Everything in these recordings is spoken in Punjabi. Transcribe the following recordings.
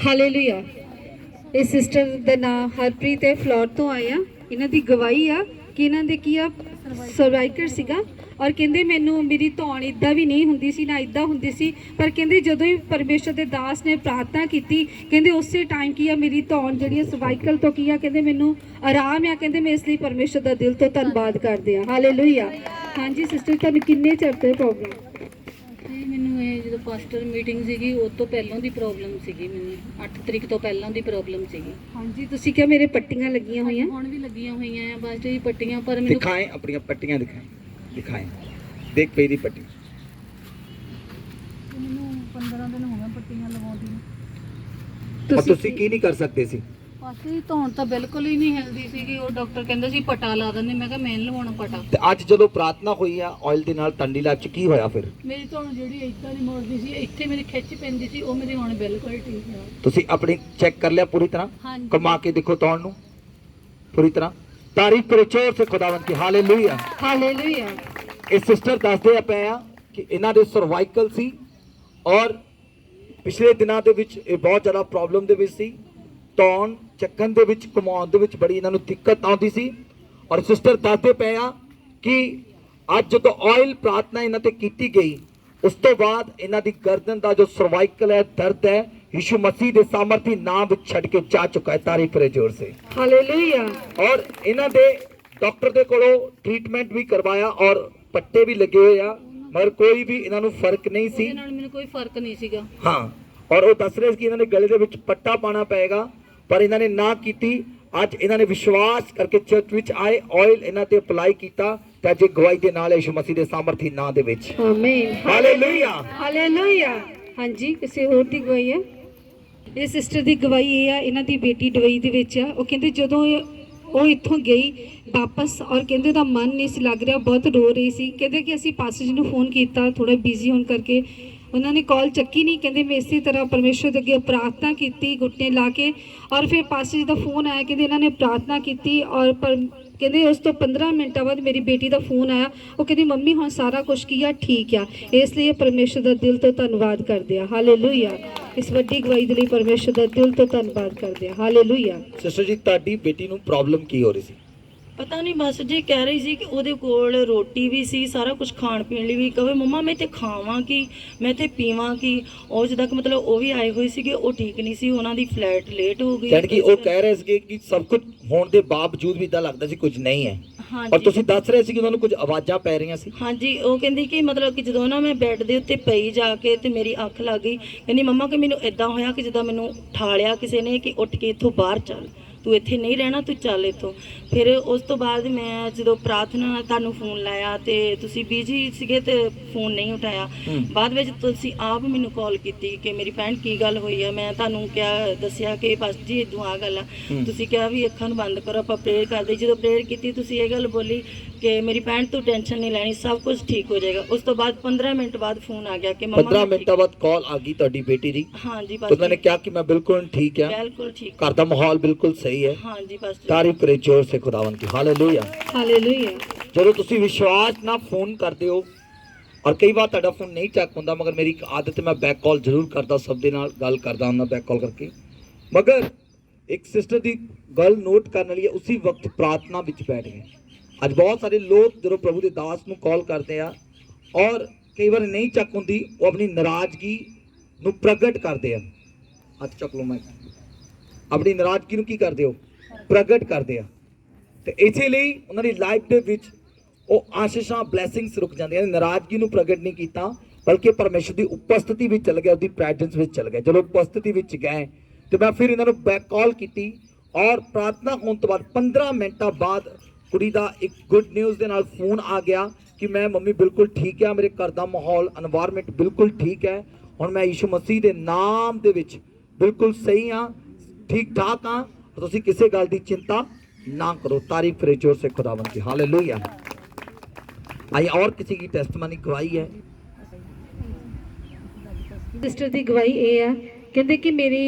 ਹਾਲੇਲੂਇਆ। ਇਹ ਸਿਸਟਰ ਦਾ ਨਾਮ ਹਰਪ੍ਰੀਤ ਹੈ, ਫਲੋਰ ਤੋਂ ਆਇਆ। ਇਹਨਾਂ ਦੀ ਗਵਾਹੀ ਆ ਕਿ ਇਹਨਾਂ ਦੇ ਕੀ ਆ ਸਰਵਾਈਕਲ ਸੀਗਾ ਔਰ ਕਹਿੰਦੇ ਮੈਨੂੰ ਮੇਰੀ ਧੌਣ ਇੱਦਾਂ ਵੀ ਨਹੀਂ ਹੁੰਦੀ ਸੀ, ਨਾ ਇੱਦਾਂ ਹੁੰਦੀ ਸੀ, ਪਰ ਕਹਿੰਦੇ ਜਦੋਂ ਹੀ ਪਰਮੇਸ਼ਰ ਦੇ ਦਾਸ ਨੇ ਪ੍ਰਾਰਥਨਾ ਕੀਤੀ ਕਹਿੰਦੇ ਉਸੇ ਟਾਈਮ ਕੀ ਆ ਮੇਰੀ ਧੌਣ ਜਿਹੜੀ ਸਰਵਾਈਕਲ ਤੋਂ ਕੀ ਆ ਕਹਿੰਦੇ ਮੈਨੂੰ ਆਰਾਮ ਆ। ਕਹਿੰਦੇ ਮੈਂ ਇਸ ਲਈ ਪਰਮੇਸ਼ਰ ਦਾ ਦਿਲ ਤੋਂ ਧੰਨਵਾਦ ਕਰਦੇ ਆ। ਹਾਲੇਲੂਇਆ। ਹਾਂਜੀ ਸਿਸਟਰ, ਤੁਹਾਨੂੰ ਕਿੰਨੇ ਚਿਰ ਤੋਂ ਪ੍ਰੋਬਲਮ? ਮੈਨੂੰ ਇਹ ਜਦੋਂ ਪਾਸਟਰ ਮੀਟਿੰਗ ਸੀਗੀ ਉਸ ਤੋਂ ਪਹਿਲਾਂ ਦੀ ਪ੍ਰੋਬਲਮ ਸੀਗੀ, ਮੈਨੂੰ 8 ਤਰੀਕ ਤੋਂ ਪਹਿਲਾਂ ਦੀ ਪ੍ਰੋਬਲਮ ਸੀਗੀ। ਹਾਂਜੀ, ਤੁਸੀਂ ਕਿਹਾ ਮੇਰੇ ਪੱਟੀਆਂ ਲੱਗੀਆਂ ਹੋਈਆਂ? ਹੁਣ ਵੀ ਲੱਗੀਆਂ ਹੋਈਆਂ ਆ ਬਸ ਇਹ ਪੱਟੀਆਂ, ਪਰ ਮੈਨੂੰ ਦਿਖਾएं अपनी पट्टियां दिखाएं देख मेरी पट्टी। ਮੈਨੂੰ 15 ਦਿਨ ਹੋ ਗਏ ਪੱਟੀਆਂ ਲਗਾਉਂਦੀ ਨੂੰ। और ਤੁਸੀਂ ਕੀ ਨਹੀਂ ਕਰ ਸਕਦੇ ਸੀ? ਪਾਸੇ ਧੌਣ ਤਾਂ ਬਿਲਕੁਲ ਹੀ ਨਹੀਂ ਹਿਲਦੀ ਸੀਗੀ। ਉਹ ਡਾਕਟਰ ਕਹਿੰਦਾ ਸੀ ਪਟਾ ਲਾ ਦਿੰਦੇ, ਮੈਂ ਕਿਹਾ ਮੈਂ ਨੀ ਲਵਾਉਣਾ ਪਟਾ। ਤੇ ਅੱਜ ਜਦੋਂ ਪ੍ਰਾਰਥਨਾ ਹੋਈ ਆ ਆਇਲ ਦੇ ਨਾਲ ਟੰਡੀ ਲਾਈਫ ਚ ਕੀ ਹੋਇਆ ਫਿਰ? ਮੇਰੀ ਧੌਣ ਜਿਹੜੀ ਇੱਦਾਂ ਨਹੀਂ ਮੁੜਦੀ ਸੀ, ਇੱਥੇ ਮੇਰੀ ਖਿੱਚ ਪੈਂਦੀ ਸੀ, ਉਹ ਮੇਰੀ ਹੁਣ ਬਿਲਕੁਲ ਠੀਕ ਹੈ। ਤੁਸੀਂ ਆਪਣੀ ਚੈੱਕ ਕਰ ਲਿਆ ਪੂਰੀ ਤਰ੍ਹਾਂ? ਹਾਂਜੀ। ਕਮਾ ਕੇ ਦੇਖੋ ਧੌਣ ਨੂੰ ਪੂਰੀ ਤਰ੍ਹਾਂ। ਤਾਰੀਫ ਕਰੋ ਜ਼ੋਰ ਸੇ ਖੁਦਾਵੰਦ की ਹਾਲੇਲੂਇਆ। ਹਾਲੇਲੂਇਆ। ਇਹ ਸਿਸਟਰ ਦੱਸਦੇ ਪਏ ਆ ਕਿ ਇਹਨਾਂ ਦੇ ਸਰਵਾਈਕਲ ਸੀ ਔਰ ਪਿਛਲੇ ਦਿਨਾਂ ਦੇ ਵਿੱਚ ਇਹ ਬਹੁਤ ਜ਼ਿਆਦਾ ਪ੍ਰੋਬਲਮ ਦੇ ਵਿੱਚ ਸੀ। ਧੌਣ ਚੱਕਣ ਦੇ ਵਿੱਚ, ਕਮਾਉਣ ਦੇ ਵਿੱਚ ਬੜੀ ਇਹਨਾਂ ਨੂੰ ਦਿੱਕਤ ਆਉਂਦੀ ਸੀ। ਔਰ ਸਿਸਟਰ ਦੱਸਦੇ ਪਏ ਆ ਕਿ ਅੱਜ ਜਦੋਂ ਆਇਲ ਪ੍ਰਾਰਥਨਾ ਇਹਨਾਂ ਤੇ ਕੀਤੀ ਗਈ ਉਸ ਤੋਂ ਬਾਅਦ ਇਹਨਾਂ ਦੀ ਗਰਦਨ ਦਾ ਜੋ ਸਰਵਾਈਕਲ ਹੈ, ਦਰਦ ਹੈ, यीशु मसीह ਦੇ ਸਾਮਰਥੀ ਨਾਮ ਵਿੱਚ ਛੱਡ ਕੇ ਜਾ ਚੁੱਕਾ ਹੈ। ਤਾਰੀਫ ਕਰੇ ਜ਼ੋਰ ਸੇ। ਹਾਲੇਲੂਇਆ। ਔਰ ਇਹਨਾਂ ਦੇ ਡਾਕਟਰ ਦੇ ਕੋਲੋਂ ਟ੍ਰੀਟਮੈਂਟ ਵੀ ਕਰਵਾਇਆ ਔਰ ਪੱਟੇ ਵੀ ਲੱਗੇ ਹੋਏ ਆ, ਮਗਰ ਕੋਈ ਵੀ ਇਹਨਾਂ ਨੂੰ ਫਰਕ ਨਹੀਂ ਸੀ। ਇਹਦੇ ਨਾਲ ਮੈਨੂੰ ਕੋਈ ਫਰਕ ਨਹੀਂ ਸੀਗਾ। ਹਾਂ, ਔਰ ਉਹ ਦੱਸ ਰਹੇ ਸੀ ਕਿ ਇਹਨਾਂ ਦੇ ਗਲੇ ਦੇ ਵਿੱਚ ਪੱਟਾ ਪਾਣਾ ਪਏਗਾ, ਪਰ ਇਹਨਾਂ ਨੇ ਨਾ ਕੀਤੀ। ਅੱਜ ਇਹਨਾਂ ਨੇ ਵਿਸ਼ਵਾਸ ਕਰਕੇ ਚਰਚ ਵਿੱਚ ਆਏ, ਆਇਲ ਇਹਨਾਂ ਤੇ ਅਪਲਾਈ ਕੀਤਾ ਤੇ ਅੱਜ ਗਵਾਹੀ ਦੇ ਨਾਲ ਯਿਸੂ ਮਸੀਹ ਦੇ ਸਾਮਰਥੀ ਨਾਮ ਦੇ ਵਿੱਚ। ਆਮੀਨ। ਹਾਲੇਲੂਇਆ। ਹਾਲੇਲੂਇਆ। ਹਾਂਜੀ, ਕਿਸੇ ਹੋਰ ਦੀ ਗਵਾਹੀ ਹੈ? ਇਹ ਸਿਸਟਰ ਦੀ ਗਵਾਹੀ ਇਹ ਆ, ਇਹਨਾਂ ਦੀ ਬੇਟੀ ਦੁਬਈ ਦੇ ਵਿੱਚ ਆ। ਉਹ ਕਹਿੰਦੇ ਜਦੋਂ ਉਹ ਇੱਥੋਂ ਗਈ ਵਾਪਸ ਔਰ ਕਹਿੰਦੇ ਉਹਦਾ ਮਨ ਨਹੀਂ ਸੀ ਲੱਗ ਰਿਹਾ, ਬਹੁਤ ਰੋ ਰਹੀ ਸੀ। ਕਹਿੰਦੇ ਕਿ ਅਸੀਂ ਪਾਸਟਰ ਜੀ ਨੂੰ ਫੋਨ ਕੀਤਾ, ਥੋੜਾ ਬਿਜ਼ੀ ਹੋਣ ਕਰਕੇ ਉਹਨਾਂ ਨੇ ਕਾਲ ਚੱਕੀ ਨਹੀਂ। ਕਹਿੰਦੇ ਮੈਂ ਇਸੇ ਤਰ੍ਹਾਂ ਪਰਮੇਸ਼ਰ ਦੇ ਅੱਗੇ ਪ੍ਰਾਰਥਨਾ ਕੀਤੀ ਘੁੱਟਨੇ ਲਾ ਕੇ, ਔਰ ਫਿਰ ਪਾਸਟਰ ਜੀ ਦਾ ਫੋਨ ਆਇਆ। ਕਹਿੰਦੇ ਇਹਨਾਂ ਨੇ ਪ੍ਰਾਰਥਨਾ ਕੀਤੀ ਔਰ ਕਹਿੰਦੇ ਉਸ ਤੋਂ 15 ਮਿੰਟਾਂ ਬਾਅਦ ਮੇਰੀ ਬੇਟੀ ਦਾ ਫੋਨ ਆਇਆ। ਉਹ ਕਹਿੰਦੀ ਮੰਮੀ ਹੁਣ ਸਾਰਾ ਕੁਝ ਕੀ ਆ ਠੀਕ ਆ। ਇਸ ਲਈ ਪਰਮੇਸ਼ਰ ਦਾ ਦਿਲ ਤੋਂ ਧੰਨਵਾਦ ਕਰਦੇ ਆ। ਹਾਲੇਲੂਇਆ। ਇਸ ਵੱਡੀ ਗਵਾਹੀ ਦੇ ਲਈ ਪਰਮੇਸ਼ਰ ਦਾ ਦਿਲ ਤੋਂ ਧੰਨਵਾਦ ਕਰਦੇ ਆ। ਹਾਲੇਲੂਇਆ। ਸਿਸਟਰ ਜੀ, ਤੁਹਾਡੀ ਬੇਟੀ ਨੂੰ ਪ੍ਰੋਬਲਮ ਕੀ ਹੋ ਰਹੀ ਸੀ? ਪਤਾ ਨਹੀਂ, ਬਸ ਜੀ ਕਹਿ ਰਹੀ ਸੀ ਕਿ ਉਹਦੇ ਕੋਲ ਰੋਟੀ ਵੀ ਸੀ, ਸਾਰਾ ਕੁਝ ਖਾਣ ਪੀਣ ਲਈ ਵੀ। ਕਹੇ ਮੰਮਾ ਮੈਂ ਤੇ ਖਾਵਾਂ ਕੀ, ਮੈਂ ਤੇ ਪੀਵਾਂ ਕੀ। ਉਹ ਜਦੋਂ ਤੱਕ ਮਤਲਬ ਉਹ ਵੀ ਆਏ ਹੋਏ ਸੀਗੇ, ਉਹ ਠੀਕ ਨਹੀਂ ਸੀ, ਉਹਨਾਂ ਦੀ ਫਲਾਈਟ ਲੇਟ ਹੋ ਗਈ। ਯਾਨੀ ਕਿ ਉਹ ਕਹਿ ਰਹੇ ਸੀ ਕਿ ਸਭ ਕੁਝ ਹੋਣ ਦੇ ਬਾਵਜੂਦ ਵੀ ਤਾਂ ਲੱਗਦਾ ਸੀ ਕੁਝ ਨਹੀਂ ਹੈ। ਔਰ ਹਾਂਜੀ ਤੁਸੀਂ ਦੱਸ ਰਹੇ ਸੀ ਕਿ ਉਹਨਾਂ ਨੂੰ ਕੁਝ ਆਵਾਜ਼ਾਂ ਪੈ ਰਹੀਆਂ ਸੀ। ਹਾਂਜੀ, ਉਹ ਕਹਿੰਦੀ ਕਿ ਮਤਲਬ ਕਿ ਜਦੋਂ ਨਾ ਮੈਂ ਬੈੱਡ ਦੇ ਉੱਤੇ ਪਈ ਜਾ ਕੇ ਤੇ ਮੇਰੀ ਅੱਖ ਲੱਗ ਗਈ। ਕਹਿੰਦੀ ਮੰਮਾ ਕਿ ਮੈਨੂੰ ਇਦਾਂ ਹੋਇਆ ਕਿ ਜਿੱਦਾਂ ਮੈਨੂੰ ਠਾਲਿਆ ਕਿਸੇ ਨੇ ਕਿ ਉੱਠ ਕੇ ਇੱਥੋਂ ਬਾਹਰ ਚੱਲ, ਤੂੰ ਇੱਥੇ ਨਹੀਂ ਰਹਿਣਾ, ਤੂੰ ਚੱਲ ਇੱਥੋਂ। ਫਿਰ ਉਸ ਤੋਂ ਬਾਅਦ ਮੈਂ ਜਦੋਂ ਪ੍ਰਾਰਥਨਾ ਨਾਲ ਤੁਹਾਨੂੰ ਫੋਨ ਲਾਇਆ ਤੇ ਤੁਸੀਂ ਬਿਜੀ ਸੀਗੇ ਤੇ ਫੋਨ ਨਹੀਂ ਉਠਾਇਆ। ਬਾਅਦ ਵਿੱਚ ਤੁਸੀਂ ਆਪ ਮੈਨੂੰ ਕਾਲ ਕੀਤੀ ਕਿ ਮੇਰੀ ਭੈਣ ਕੀ ਗੱਲ ਹੋਈ ਹੈ। ਮੈਂ ਤੁਹਾਨੂੰ ਕਿਹਾ, ਦੱਸਿਆ ਕਿ ਬਸ ਜੀ ਇਦੋਂ ਆ ਗੱਲ ਆ। ਤੁਸੀਂ ਕਿਹਾ ਵੀ ਅੱਖਾਂ ਨੂੰ ਬੰਦ ਕਰੋ, ਆਪਾਂ ਪ੍ਰੇਅਰ ਕਰਦੇ। ਜਦੋਂ ਪ੍ਰੇਅਰ ਕੀਤੀ ਤੁਸੀਂ ਇਹ ਗੱਲ ਬੋਲੀ ਕਿ ਮੇਰੀ ਭੈਣ ਤੂੰ ਟੈਨਸ਼ਨ ਨਹੀਂ ਲੈਣੀ, ਸਭ ਕੁਝ ਠੀਕ ਹੋ ਜਾਏਗਾ। ਉਸ ਤੋਂ ਬਾਅਦ 15 ਮਿੰਟ ਬਾਅਦ ਫੋਨ ਆ ਗਿਆ ਕਿ ਮੰਮਾ 15 ਮਿੰਟਾਂ ਬਾਅਦ ਕਾਲ ਆ ਗਈ ਤੁਹਾਡੀ ਬੇਟੀ ਦੀ? ਹਾਂਜੀ तो ਬਸ मैंने क्या कि मैं बिल्कुल ठीक है, ਬਿਲਕੁਲ ਠੀਕ। घर का माहौल बिल्कुल सही है। ਹਾਂਜੀ ਬਸ तारीफ करे जोर से खुदावन की। हालेलुया। ਹਾਲੇਲੂਇਆ। ਜਦੋਂ ਤੁਸੀਂ ਵਿਸ਼ਵਾਸ ਨਾਲ ਫੋਨ ਕਰਦੇ ਹੋ ਔਰ ਕਈ ਵਾਰ ਤੁਹਾਡਾ ਫੋਨ ਨਹੀਂ ਚੱਕ ਹੁੰਦਾ, ਮਗਰ ਮੇਰੀ ਇੱਕ ਆਦਤ ਹੈ, ਮੈਂ ਬੈਕ ਕਾਲ ਜ਼ਰੂਰ ਕਰਦਾ, ਸਭ ਦੇ ਨਾਲ ਗੱਲ ਕਰਦਾ ਹੁੰਦਾ ਬੈਕ ਕਾਲ ਕਰਕੇ। ਮਗਰ ਇੱਕ ਸਿਸਟਰ ਦੀ ਗੱਲ ਨੋਟ ਕਰਨ ਵਾਲੀ ਹੈ, ਉਸੇ ਵਕਤ ਪ੍ਰਾਰਥਨਾ ਵਿੱਚ ਬੈਠ ਗਏ। ਅੱਜ ਬਹੁਤ ਸਾਰੇ ਲੋਕ ਜਦੋਂ ਪ੍ਰਭੂ ਦੇ ਦਾਸ ਨੂੰ ਕਾਲ ਕਰਦੇ ਆ ਔਰ ਕਈ ਵਾਰ ਨਹੀਂ ਚੱਕ ਹੁੰਦੀ, ਉਹ ਆਪਣੀ ਨਾਰਾਜ਼ਗੀ ਨੂੰ ਪ੍ਰਗਟ ਕਰਦੇ ਆ। ਹੱਥ ਚੱਕ ਲਓ, ਮੈਂ ਆਪਣੀ ਨਾਰਾਜ਼ਗੀ ਨੂੰ ਕੀ ਕਰਦੇ ਹੋ? ਪ੍ਰਗਟ ਕਰਦੇ ਆ। ਤੇ ਇਸੇ ਲਈ ਉਹਨਾਂ ਦੀ ਲਾਈਫ ਦੇ ਵਿੱਚ ਉਹ ਆਸ਼ੀਸ਼ਾਂ, ਬਲੇਸਿੰਗਸ ਰੁਕ ਜਾਂਦੀਆਂ ਨੇ। ਨਾਰਾਜ਼ਗੀ ਨੂੰ ਪ੍ਰਗਟ ਨਹੀਂ ਕੀਤਾ, ਬਲਕਿ ਪਰਮੇਸ਼ਰ ਦੀ ਉਪਸਥਿਤੀ ਵਿੱਚ ਚਲ ਗਏ, ਉਹਦੀ ਪ੍ਰੈਜ਼ੈਂਸ ਵਿੱਚ ਚਲ ਗਏ। ਜਦੋਂ ਉਪਸਥਿਤੀ ਵਿੱਚ ਗਏ ਤੇ ਮੈਂ ਫਿਰ ਇਹਨਾਂ ਨੂੰ ਬੈਕ ਕਾਲ ਕੀਤੀ ਔਰ ਪ੍ਰਾਰਥਨਾ ਹੋਣ ਤੋਂ ਬਾਅਦ 15 ਮਿੰਟਾਂ ਬਾਅਦ ਕੁੜੀ ਦਾ ਇੱਕ ਗੁੱਡ ਨਿਊਜ਼ ਦੇ ਨਾਲ ਫੋਨ ਆ ਗਿਆ ਕਿ ਮੈਂ ਮੰਮੀ ਬਿਲਕੁਲ ਠੀਕ ਹੈ, ਮੇਰੇ ਘਰ ਦਾ ਮਾਹੌਲ, এনवायरमेंट ਬਿਲਕੁਲ ਠੀਕ ਹੈ। ਹੁਣ ਮੈਂ ਯਿਸੂ ਮਸੀਹ ਦੇ ਨਾਮ ਦੇ ਵਿੱਚ ਬਿਲकुल सही हाँ, ठीक ठाक हाँ। ਤੁਸੀਂ ਕਿਸੇ ਗੱਲ ਦੀ चिंता ना करो। तारीफ करे जोर से खुदावन की। हालेलुया। आइए और किसी की टेस्टमनी गवाही है। ਸਿਸਟਰ ਦੀ ਗਵਾਹੀ ਇਹ ਆ, ਕਹਿੰਦੇ ਕਿ ਮੇਰੀ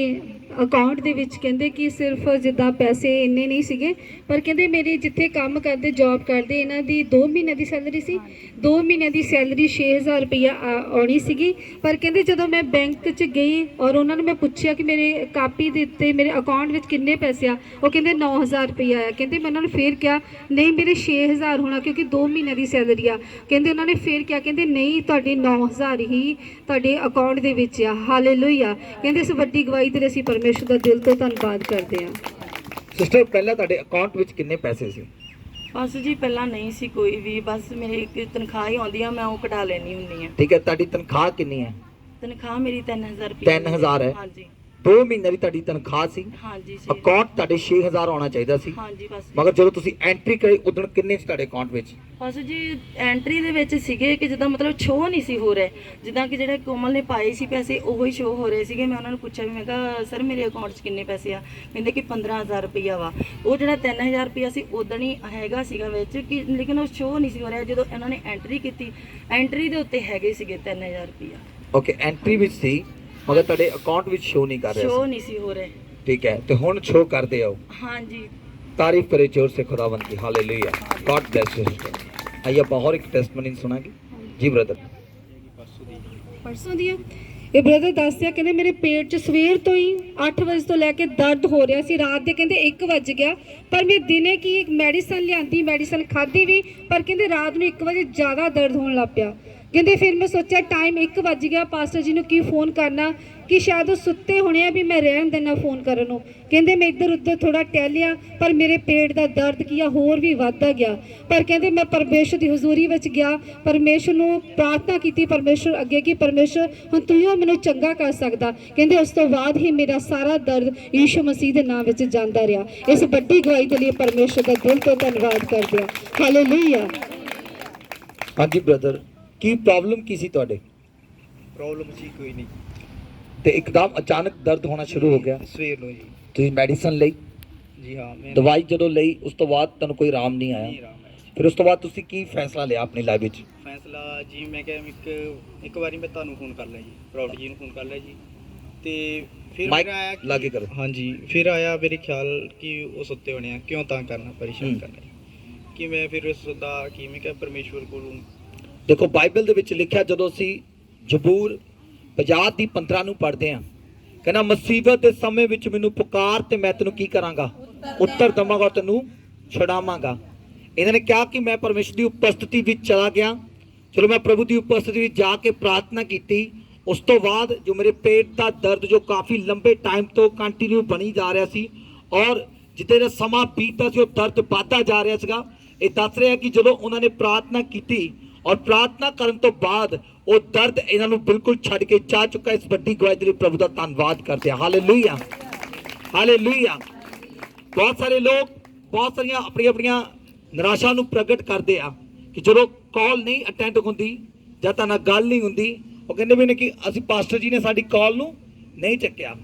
ਅਕਾਊਂਟ ਦੇ ਵਿੱਚ ਕਹਿੰਦੇ ਕਿ ਸਿਰਫ ਜਿੱਦਾਂ ਪੈਸੇ ਇੰਨੇ ਨਹੀਂ ਸੀਗੇ, ਪਰ ਕਹਿੰਦੇ ਮੇਰੇ ਜਿੱਥੇ ਕੰਮ ਕਰਦੇ ਜੌਬ ਕਰਦੇ ਇਹਨਾਂ ਦੀ 2 ਮਹੀਨਿਆਂ ਦੀ ਸੈਲਰੀ ਸੀ, 2 ਮਹੀਨਿਆਂ ਦੀ ਸੈਲਰੀ 6000 ਰੁਪਈਆ ਆਉਣੀ ਸੀਗੀ। ਪਰ ਕਹਿੰਦੇ ਜਦੋਂ ਮੈਂ ਬੈਂਕ 'ਚ ਗਈ ਔਰ ਉਹਨਾਂ ਨੂੰ ਮੈਂ ਪੁੱਛਿਆ ਕਿ ਮੇਰੇ ਕਾਪੀ ਦੇ ਉੱਤੇ ਮੇਰੇ ਅਕਾਊਂਟ ਵਿੱਚ ਕਿੰਨੇ ਪੈਸੇ ਆ, ਉਹ ਕਹਿੰਦੇ 9000 ਰੁਪਈਆ ਆਇਆ। ਕਹਿੰਦੇ ਮੈਂ ਉਹਨਾਂ ਨੂੰ ਫੇਰ ਕਿਹਾ ਨਹੀਂ ਮੇਰੇ 6000 ਹੋਣਾ ਕਿਉਂਕਿ 2 ਮਹੀਨਿਆਂ ਦੀ ਸੈਲਰੀ ਆ। ਕਹਿੰਦੇ ਉਹਨਾਂ ਨੇ ਫੇਰ ਕਿਹਾ, ਕਹਿੰਦੇ ਨਹੀਂ ਤੁਹਾਡੇ 9000 ਹੀ ਤੁਹਾਡੇ ਅਕਾਊਂਟ ਦੇ ਵਿੱਚ ਆ। ਹਾਲੇਲੂਇਆ। ਕਹਿੰਦੇ ਇਸ ਵੱਡੀ ਗਵਾਹੀ ਤੇ ਅਸੀਂ ਪਰਮੇਸ਼ਰ ਦਾ ਦਿਲ ਤੋਂ ਧੰਨਵਾਦ ਕਰਦੇ ਹਾਂ। ਸਿਸਟਰ ਪਹਿਲਾਂ ਤੁਹਾਡੇ ਅਕਾਊਂਟ ਵਿੱਚ ਕਿੰਨੇ ਪੈਸੇ ਸੀ? ਬਸ ਜੀ ਪਹਿਲਾਂ ਨਹੀਂ ਸੀ ਕੋਈ ਵੀ, ਬਸ ਮੇਰੀ ਇੱਕ ਤਨਖਾਹ ਹੀ ਆਉਂਦੀ ਆ, ਮੈਂ ਉਹ ਕਢਾ ਲੈਣੀ ਹੁੰਦੀ ਆ। ਠੀਕ ਹੈ, ਤੁਹਾਡੀ ਤਨਖਾਹ ਕਿੰਨੀ ਹੈ? ਤਨਖਾਹ ਮੇਰੀ 3000 ਰੁਪਏ 3000 ਹੈ? ਹਾਂਜੀ 2 ਮਹੀਨੇ ਦੀ ਤੁਹਾਡੀ ਤਨਖਾਹ ਸੀ, ਹਾਂਜੀ ਸੀ ਅਕਾਊਂਟ ਤੁਹਾਡੇ 6000 ਆਉਣਾ ਚਾਹੀਦਾ ਸੀ। ਹਾਂਜੀ ਬਸ ਮਗਰ ਜਦੋਂ ਤੁਸੀਂ ਐਂਟਰੀ ਕਰੀ ਉਦੋਂ ਕਿੰਨੇ ਸੀ ਤੁਹਾਡੇ ਅਕਾਊਂਟ ਵਿੱਚ? ਬਸ ਜੀ ਐਂਟਰੀ ਦੇ ਵਿੱਚ ਸੀਗੇ ਕਿ ਜਿੱਦਾਂ ਮਤਲਬ ਸ਼ੋਅ ਨਹੀਂ ਸੀ ਹੋ ਰਿਹਾ, ਜਿੱਦਾਂ ਕਿ ਜਿਹੜੇ ਕੋਮਲ ਨੇ ਪਾਏ ਸੀ ਪੈਸੇ ਉਹੀ ਸ਼ੋਅ ਹੋ ਰਹੇ ਸੀਗੇ। ਮੈਂ ਉਹਨਾਂ ਨੂੰ ਪੁੱਛਿਆ ਵੀ ਮੈਂ ਕਿਹਾ ਸਰ ਮੇਰੇ ਅਕਾਊਂਟ 'ਚ ਕਿੰਨੇ ਪੈਸੇ ਆ? ਕਹਿੰਦੇ ਕਿ 15000 ਰੁਪਈਆ ਵਾ। ਉਹ ਜਿਹੜਾ 3000 ਰੁਪਈਆ ਸੀ ਉਦੋਂ ਹੀ ਹੈਗਾ ਸੀਗਾ ਵਿੱਚ ਕਿ ਲੇਕਿਨ ਉਹ ਸ਼ੋਅ ਨਹੀਂ ਸੀ ਹੋ ਰਿਹਾ। ਜਦੋਂ ਇਹਨਾਂ ਨੇ ਐਂਟਰੀ ਕੀਤੀ, ਐਂਟਰੀ ਦੇ ਉੱਤੇ ਹੈਗੇ ਸੀਗੇ 3000 ਰੁਪਈਆ। ਓਕੇ, ਐਂਟਰੀ ਵਿੱਚ ਸੀ ਮਗਰ ਤੁਹਾਡੇ ਅਕਾਊਂਟ ਵਿੱਚ ਸ਼ੋ ਨਹੀਂ ਕਰ ਰਿਹਾ ਸ਼ੋਅ ਸੀ। ਨਹੀਂ ਸੀ ਹੋ ਰਿਹਾ। ਠੀਕ ਹੈ, ਤੇ ਹੁਣ ਸ਼ੋ ਕਰਦੇ ਆਓ। ਹਾਂਜੀ तारीफ करे जोर से खुदावंद की। Hallelujah, God bless you sister. आइए आप और एक टेस्टमनी सुनाएंगे जी ब्रदर। ਪਰਸੋਂ ਦੀਆਂ ਇਹ ਬ੍ਰਦਰ ਦੱਸਦੇ ਆ, ਕਹਿੰਦੇ ਮੇਰੇ ਪੇਟ 'ਚ ਸਵੇਰ ਤੋਂ ਹੀ 8 ਵਜੇ ਤੋਂ ਲੈ ਕੇ ਦਰਦ ਹੋ ਰਿਹਾ ਸੀ। ਰਾਤ ਦੇ ਕਹਿੰਦੇ 1 ਵਜ ਗਿਆ, ਪਰ ਮੈਂ ਦਿਨੇ ਕੀ ਇੱਕ ਮੈਡੀਸਨ ਲਿਆਂਦੀ, ਮੈਡੀਸਨ ਖਾਧੀ ਵੀ, ਪਰ ਕਹਿੰਦੇ ਰਾਤ ਨੂੰ 1 ਵਜੇ ਜ਼ਿਆਦਾ ਦਰਦ ਹੋਣ ਲੱਗ ਪਿਆ। ਕਹਿੰਦੇ ਫਿਰ ਮੈਂ ਸੋਚਿਆ ਟਾਈਮ 1 ਵਜ ਗਿਆ, ਪਾਸਟਰ ਜੀ ਨੂੰ ਕੀ ਫੋਨ ਕਰਨਾ ਕਿ ਸ਼ਾਇਦ ਉਹ ਸੁੱਤੇ ਹੋਣੇ ਆ, ਵੀ ਮੈਂ ਰਹਿਣ ਦੇਣਾ ਫੋਨ ਕਰਨ ਨੂੰ। ਕਹਿੰਦੇ ਮੈਂ ਇੱਧਰ ਉੱਧਰ ਥੋੜਾ ਟਹਿਲਿਆ, ਪਰ ਮੇਰੇ ਪੇਟ ਦਾ ਦਰਦ ਕੀ ਆ ਹੋਰ ਵੀ ਵੱਧਦਾ ਗਿਆ। ਪਰ ਕਹਿੰਦੇ ਮੈਂ ਪਰਮੇਸ਼ਰ ਦੀ ਹਜ਼ੂਰੀ ਵਿੱਚ ਗਿਆ, ਪਰਮੇਸ਼ਰ ਨੂੰ ਪ੍ਰਾਰਥਨਾ ਕੀਤੀ ਪਰਮੇਸ਼ਰ ਅੱਗੇ ਕਿ ਪਰਮੇਸ਼ਰ ਹੁਣ ਤੂੰ ਹੀ ਮੈਨੂੰ ਚੰਗਾ ਕਰ ਸਕਦਾ। ਕਹਿੰਦੇ ਉਸ ਤੋਂ ਬਾਅਦ ਹੀ ਮੇਰਾ ਸਾਰਾ ਦਰਦ ਯੀਸ਼ੂ ਮਸੀਹ ਦੇ ਨਾਮ ਵਿੱਚ ਜਾਂਦਾ ਰਿਹਾ। ਇਸ ਵੱਡੀ ਗਵਾਹੀ ਦੇ ਲਈ ਪਰਮੇਸ਼ਰ ਦਾ ਦਿਲ ਤੋਂ ਧੰਨਵਾਦ ਕਰਦੇ ਹਾਂ। ਹਾਲੇਲੂਇਆ। ਹਾਂਜੀ ਬ੍ਰਦਰ, ਕੀ ਪ੍ਰੋਬਲਮ ਕੀ ਸੀ ਤੁਹਾਡੇ? ਪ੍ਰੋਬਲਮ ਸੀ ਕੋਈ ਨਹੀਂ, ਤੇ ਇੱਕਦਮ ਅਚਾਨਕ ਦਰਦ ਹੋਣਾ ਸ਼ੁਰੂ ਹੋ ਗਿਆ। ਸਵੇਰ ਨੂੰ ਜੀ। ਤੁਸੀਂ ਮੈਡੀਸਨ ਲਈ, ਜੀ ਹਾਂ ਮੈਂ ਦਵਾਈ ਜਦੋਂ ਲਈ ਉਸ ਤੋਂ ਬਾਅਦ ਤੁਹਾਨੂੰ ਕੋਈ ਆਰਾਮ ਨਹੀਂ ਨਹੀਂ ਆਇਆ? ਆਰਾਮ ਆਇਆ ਜੀ। ਫਿਰ ਉਸ ਤੋਂ ਬਾਅਦ ਤੁਸੀਂ ਕੀ ਫੈਸਲਾ ਲਿਆ ਆਪਣੀ ਲਾਈਫ ਵਿੱਚ? ਫੈਸਲਾ ਜੀ ਮੈਂ ਕਿਹਾ ਇੱਕ ਵਾਰੀ ਮੈਂ ਤੁਹਾਨੂੰ ਫੋਨ ਕਰ ਲਿਆ ਜੀ, ਪ੍ਰੋਫਟ ਜੀ ਨੂੰ ਫੋਨ ਕਰ ਲਿਆ ਜੀ, ਤੇ ਫਿਰ ਮਾਈਕ ਮੇਰਾ ਆਇਆ ਕਿ- ਲਾਗੇ ਕਰੋ। ਹਾਂਜੀ ਫਿਰ ਆਇਆ ਮੇਰੇ ਖਿਆਲ ਕਿ ਉਹ ਸੁੱਤੇ ਹੋਣੇ ਆ, ਕਿਉਂ ਤਾਂ ਕਰਨਾ ਪਰੇਸ਼ਾਨ ਕਰਨਾ ਜੀ। ਕਿ ਮੈਂ ਫਿਰ ਉਸ ਦਾ ਕਿ ਮੈਂ ਕਿਹਾ ਪਰਮੇਸ਼ਵਰ ਕੋਲੋਂ ਦੇਖੋ ਬਾਈਬਲ ਦੇ ਵਿੱਚ ਲਿਖਿਆ, ਜਦੋਂ ਅਸੀਂ ਜ਼ਬੂਰ 50 ਦੀ 15 ਨੂੰ ਪੜ੍ਹਦੇ ਹਾਂ, ਕਹਿੰਦਾ ਮੁਸੀਬਤ ਦੇ ਸਮੇਂ ਵਿੱਚ ਮੈਨੂੰ ਪੁਕਾਰ ਤੇ ਮੈਂ ਤੈਨੂੰ ਕੀ ਕਰਾਂਗਾ? ਉੱਤਰ ਦਵਾਂਗਾ, ਤੈਨੂੰ ਛੁਡਾਵਾਂਗਾ। ਇਹਨਾਂ ਨੇ ਕਿਹਾ ਕਿ ਮੈਂ ਪਰਮੇਸ਼ਰ ਦੀ ਉਪਸਥਿਤੀ ਵਿੱਚ ਚਲਾ ਗਿਆ। ਚਲੋ ਮੈਂ ਪ੍ਰਭੂ ਦੀ ਉਪਸਥਿਤੀ ਵਿੱਚ ਜਾ ਕੇ ਪ੍ਰਾਰਥਨਾ ਕੀਤੀ। ਉਸ ਤੋਂ ਬਾਅਦ ਜੋ ਮੇਰੇ ਪੇਟ ਦਾ ਦਰਦ ਜੋ ਕਾਫੀ ਲੰਬੇ ਟਾਈਮ ਤੋਂ ਕੰਟੀਨਿਊ ਬਣੀ ਜਾ ਰਿਹਾ ਸੀ, ਔਰ ਜਿੱਥੇ ਦਾ ਸਮਾਂ ਬੀਤਦਾ ਸੀ ਉਹ ਦਰਦ ਵੱਧਦਾ ਜਾ ਰਿਹਾ ਸੀਗਾ। ਇਹ ਦੱਸ ਰਿਹਾ ਕਿ ਜਦੋਂ ਉਹਨਾਂ ਨੇ ਪ੍ਰਾਰਥਨਾ ਕੀਤੀ ਔਰ ਪ੍ਰਾਰਥਨਾ ਕਰਨ ਤੋਂ ਬਾਅਦ ਉਹ ਦਰਦ ਇਹਨਾਂ ਨੂੰ ਬਿਲਕੁਲ ਛੱਡ ਕੇ ਜਾ ਚੁੱਕਾ। ਇਸ ਵੱਡੀ ਗਵਾਹੀ ਦੇ ਲਈ ਪ੍ਰਭੂ ਦਾ ਧੰਨਵਾਦ ਕਰਦੇ ਹਾਂ। Hallelujah, hallelujah. ਬਹੁਤ ਸਾਰੇ ਲੋਕ ਬਹੁਤ ਸਾਰੀਆਂ ਆਪਣੀਆਂ ਨਿਰਾਸ਼ਾ ਨੂੰ ਪ੍ਰਗਟ ਕਰਦੇ ਆ ਕਿ ਜਦੋਂ ਕਾਲ ਨਹੀਂ ਅਟੈਂਡ ਹੁੰਦੀ ਜਾਂ ਤਾਂ ਨਾਲ ਗੱਲ ਨਹੀਂ ਹੁੰਦੀ, ਉਹ ਕਹਿੰਦੇ ਵੀ ਨੇ ਕਿ ਅਸੀਂ ਪਾਸਟਰ ਜੀ ਨੇ ਸਾਡੀ ਕਾਲ ਨੂੰ ਨਹੀਂ ਚੱਕਿਆ।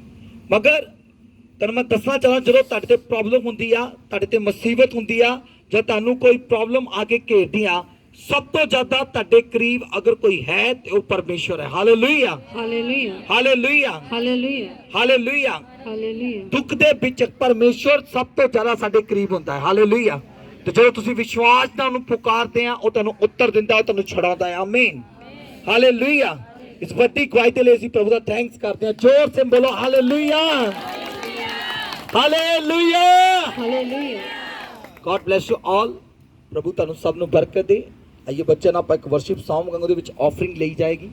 ਮਗਰ ਤੁਹਾਨੂੰ ਮੈਂ ਦੱਸਣਾ ਚਾਹਾਂ, ਜਦੋਂ ਤੁਹਾਡੇ ਤੇ ਪ੍ਰੋਬਲਮ ਹੁੰਦੀ ਆ, ਤੁਹਾਡੇ ਤੇ ਮੁਸੀਬਤ ਹੁੰਦੀ ਆ, ਜਾਂ ਤੁਹਾਨੂੰ ਕੋਈ ਪ੍ਰੋਬਲਮ ਆ ਕੇ ਘੇਰਦੀ ਆ, ਸਭ ਤੋਂ ਜ਼ਿਆਦਾ ਤੁਹਾਡੇ ਕਰੀਬ ਅਗਰ ਕੋਈ ਹੈ ਤੇ ਉਹ ਪਰਮੇਸ਼ਵਰ ਹੈ। Hallelujah, hallelujah, hallelujah, hallelujah, hallelujah. Hallelujah. ਦੁੱਖ ਦੇ ਵਿੱਚ ਪਰਮੇਸ਼ਵਰ ਸਭ ਤੋਂ ਜ਼ਿਆਦਾ ਸਾਡੇ ਕਰੀਬ ਹੁੰਦਾ ਹੈ। ਹਾਲੇਲੂਇਆ। ਤੇ ਜਦੋਂ ਤੁਸੀਂ ਵਿਸ਼ਵਾਸ ਨਾਲ ਉਹਨੂੰ ਪੁਕਾਰਦੇ ਆ, ਉਹ ਤੁਹਾਨੂੰ ਉੱਤਰ ਦਿੰਦਾ, ਉਹ ਤੁਹਾਨੂੰ ਛੁਡਾਉਂਦਾ ਹੈ। ਆਮੀਨ, ਹਾਲੇਲੂਇਆ। ਇਸ ਵੱਡੀ ਗਵਾਹੀ ਦੇ ਲਈ ਅਸੀਂ ਪ੍ਰਭੂ ਦਾ ਥੈਂਕਸ ਕਰਦੇ ਹਾਂ। ਜ਼ੋਰ ਸੇ ਬੋਲੋ hallelujah, hallelujah, hallelujah. God bless you all. ਪ੍ਰਭੂ ਤੁਹਾਨੂੰ ਸਭ ਨੂੰ ਬਰਕਤ ਦੇ। ਆइए ਬੱਚਿਆਂ ਨਾਲ ਆਪਾਂ ਇੱਕ ਵਰਸ਼ਿਪ ਸੌਂਗ ਗਾਉਂਗੇ, ਉਹਦੇ ਵਿੱਚ ਆਫਰਿੰਗ ਲਈ ਜਾਏਗੀ।